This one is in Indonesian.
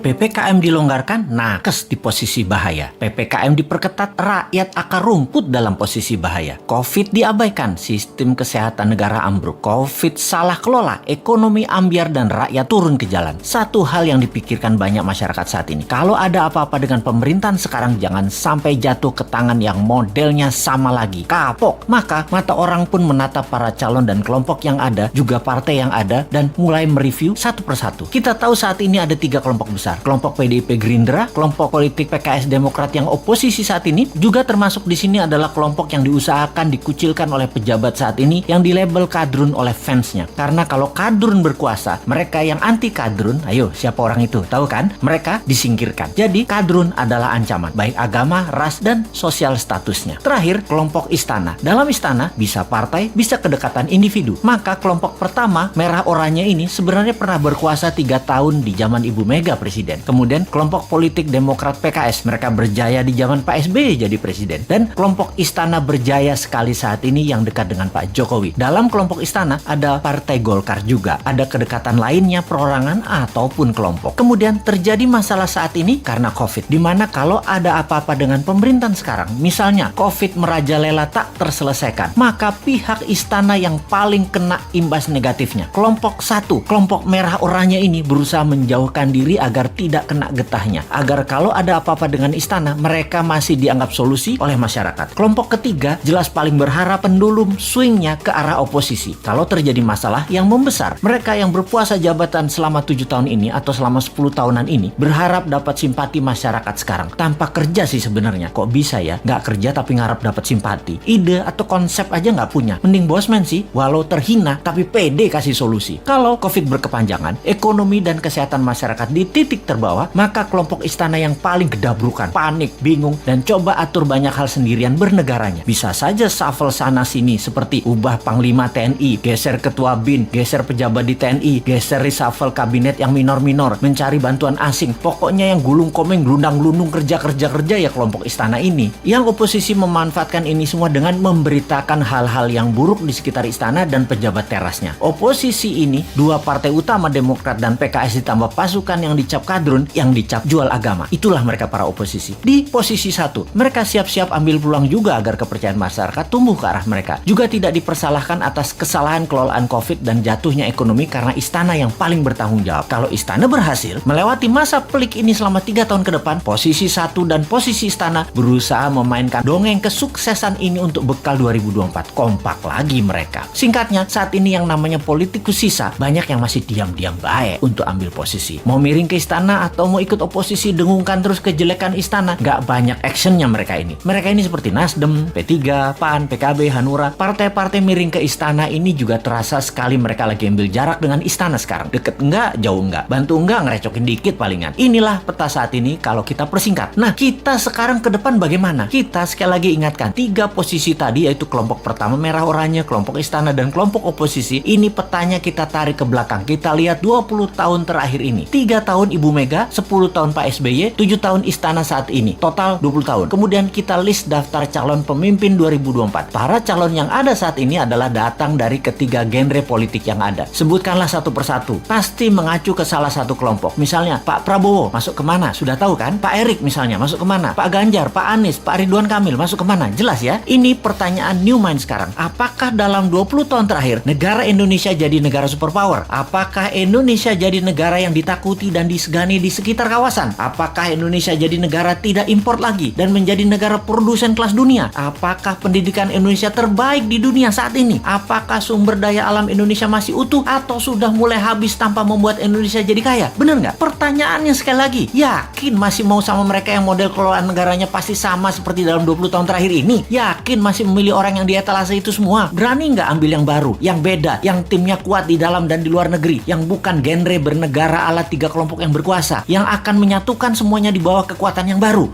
PPKM dilonggarkan, nakes di posisi bahaya. PPKM diperketat, rakyat akar rumput dalam posisi bahaya. Covid diabaikan, sistem kesehatan negara ambruk. Covid salah kelola, ekonomi ambyar dan rakyat turun ke jalan. Satu hal yang dipikirkan banyak masyarakat saat ini, kalau ada apa-apa dengan pemerintahan sekarang, jangan sampai jatuh ke tangan yang modelnya sama lagi, kapok. Maka mata orang pun menatap para calon dan kelompok yang ada, juga partai yang ada, dan mulai mereview satu persatu. Kita tahu saat ini ada 3 kelompok besar. Kelompok PDIP Gerindra, kelompok politik PKS Demokrat yang oposisi saat ini, juga termasuk di sini adalah kelompok yang diusahakan dikucilkan oleh pejabat saat ini yang dilabel kadrun oleh fansnya. Karena kalau kadrun berkuasa, mereka yang anti kadrun, ayo siapa orang itu? Tahu kan? Mereka disingkirkan. Jadi kadrun adalah ancaman, baik agama, ras, dan sosial statusnya. Terakhir, kelompok istana. Dalam istana bisa partai, bisa kedekatan individu. Maka kelompok pertama, merah oranye ini sebenarnya pernah berkuasa 3 tahun di zaman Ibu Mega presiden. Kemudian kelompok politik Demokrat PKS, mereka berjaya di zaman Pak SBY jadi presiden. Dan kelompok istana berjaya sekali saat ini yang dekat dengan Pak Jokowi. Dalam kelompok istana ada Partai Golkar juga. Ada kedekatan lainnya, perorangan ataupun kelompok. Kemudian terjadi masalah saat ini karena Covid. Dimana kalau ada apa-apa dengan pemerintahan sekarang, misalnya Covid merajalela tak terselesaikan, maka pihak istana yang paling kena imbas negatifnya. Kelompok 1, kelompok merah oranye ini berusaha menjauhkan diri agar tidak kena getahnya. Agar kalau ada apa-apa dengan istana, mereka masih dianggap solusi oleh masyarakat. Kelompok ketiga jelas paling berharap pendulum swingnya ke arah oposisi. Kalau terjadi masalah yang membesar, mereka yang berpuasa jabatan selama 7 tahun ini atau selama 10 tahunan ini berharap dapat simpati masyarakat sekarang. Tanpa kerja sih sebenarnya. Kok bisa ya? Nggak kerja tapi ngarap dapat simpati. Ide atau konsep aja nggak punya. Mending bosman sih, walau terhina tapi pede kasih solusi. Kalau Covid berkepanjangan, ekonomi dan kesehatan masyarakat di titik terbawah, maka kelompok istana yang paling gedabrukan, panik, bingung, dan coba atur banyak hal sendirian bernegaranya. Bisa saja shuffle sana sini seperti ubah Panglima TNI, geser Ketua BIN, geser pejabat di TNI, geser reshuffle kabinet yang minor-minor, mencari bantuan asing. Pokoknya yang gulung komeng, gelundang-gelundung kerja ya kelompok istana ini. Yang oposisi memanfaatkan ini semua dengan memberitakan hal-hal yang buruk di sekitar istana dan pejabat terasnya. Oposisi ini, 2 partai utama Demokrat dan PKS ditambah pasukan yang dicap kadrun, yang dicap jual agama. Itulah mereka para oposisi. Di posisi 1, mereka siap-siap ambil peluang juga agar kepercayaan masyarakat tumbuh ke arah mereka. Juga tidak dipersalahkan atas kesalahan kelolaan Covid dan jatuhnya ekonomi karena istana yang paling bertanggung jawab. Kalau istana berhasil melewati masa pelik ini selama 3 tahun ke depan, posisi 1 dan posisi istana berusaha memainkan dongeng kesuksesan ini untuk bekal 2024. Kompak lagi mereka. Singkatnya, saat ini yang namanya politikus sisa, banyak yang masih diam-diam baik untuk ambil posisi. Mau miring ke istana atau mau ikut oposisi dengungkan terus kejelekan istana, nggak banyak actionnya mereka ini. Mereka ini seperti Nasdem, P3, PAN, PKB, Hanura. Partai-partai miring ke istana ini juga terasa sekali mereka lagi ambil jarak dengan istana sekarang. Deket enggak, jauh enggak, bantu enggak, ngerecokin dikit palingan. Inilah peta saat ini kalau kita persingkat. Nah, kita sekarang ke depan bagaimana? Kita sekali lagi ingatkan, 3 posisi tadi yaitu kelompok pertama merah oranye, kelompok istana, dan kelompok oposisi. Ini petanya kita tarik ke belakang. Kita lihat 20 tahun terakhir ini. 3 tahun Ibu Mega, 10 tahun Pak SBY, 7 tahun istana saat ini. Total 20 tahun. Kemudian kita list daftar calon pemimpin 2024. Para calon yang ada saat ini adalah datang dari ketiga genre politik yang ada. Sebutkanlah satu persatu. Pasti mengacu ke salah satu kelompok. Misalnya Pak Prabowo masuk kemana? Sudah tahu kan? Pak Erik misalnya masuk kemana? Pak Ganjar, Pak Anies, Pak Ridwan Kamil masuk kemana? Jelas ya? Ini pertanyaan new mind sekarang. Apakah dalam 20 tahun terakhir negara Indonesia jadi negara superpower? Apakah Indonesia jadi negara yang ditakuti dan disegani di sekitar kawasan? Apakah Indonesia jadi negara tidak impor lagi dan menjadi negara produsen kelas dunia? Apakah pendidikan Indonesia terbaik di dunia saat ini? Apakah sumber daya alam Indonesia masih utuh atau sudah mulai habis tanpa membuat Indonesia jadi kaya? Bener nggak? Pertanyaannya sekali lagi, yakin masih mau sama mereka yang model kelolaan negaranya pasti sama seperti dalam 20 tahun terakhir ini? Yakin masih memilih orang yang di etalase itu semua? Berani nggak ambil yang baru, yang beda, yang timnya kuat di dalam dan di luar negeri, yang bukan genre bernegara ala 3 kelompok yang berkuasa, yang akan menyatukan semuanya di bawah kekuatan yang baru?